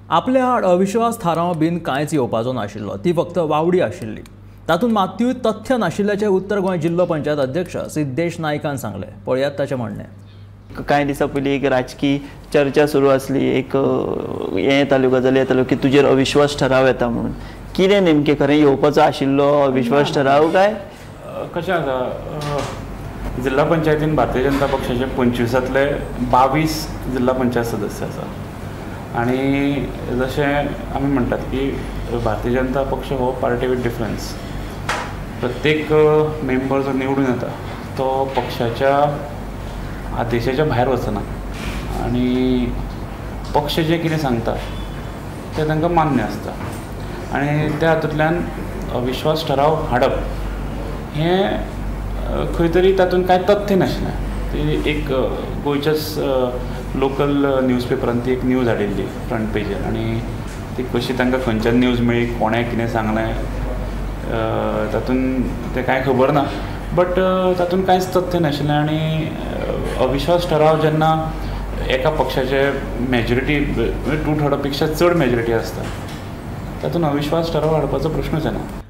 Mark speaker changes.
Speaker 1: आपल्या आड अविश्वास थाराव बीन कांयच येवपाचो नाशिल्लो, ती फक्त वावडी आशिल्ली। तातूंत मात्तूय तथ्य नाशिल्ल्याचें उत्तर गोंय जिल्लो पंचायत अध्यक्ष सिद्धेश नायकान सांगलें। पळयात ताचें म्हणणें।
Speaker 2: कांय दिसा पयलीं एक राजकीय चर्चा सुरू आसली, एक हें येताल्यो गजाली येताल्यो की तुजेर अविश्वास ठराव येता म्हणून। कितें नेमकें खरें येवपाचो आशिल्लो अविश्वास ठराव काय?
Speaker 3: कशें आसा, जिल्हा पंचायतीन भारतीय जनता पक्षाचे 25तले 22 जिल्हा पंचायत सदस्य आसा। आनी जशें आमी म्हणटात की भारतीय जनता पक्ष हो पार्टी विथ डिफरन्स। प्रत्येक मेंबर जो निवडून येता तो पक्षाच्या आदेशाच्या भायर वचना आनी पक्ष जें कितें सांगता तें तांकां मान्य आसता। आनी त्या हातूंतल्यान अविश्वास ठराव हाडप हें खंय तरी तातूंत कांय तथ्य नाशिल्लें। ती एक गोंयच्याच लोकल न्यूजपेपरान ती एक न्यूज हाडिल्ली फ्रंट पेजीर, आनी ती कशी तांकां खंयच्यान न्यूज मेळ्ळी, कोणें कितें सांगलें तातूंत तें कांय खबर ना। बट तातूंत कांयच तथ्य नाशिल्लें। आनी अविश्वास ठराव जेन्ना एका पक्षाचे मेजॉरिटी 2/3 पेक्षा चड मेजॉरिटी आसता तातूंत अविश्वास ठराव हाडपाचो प्रश्नच येना।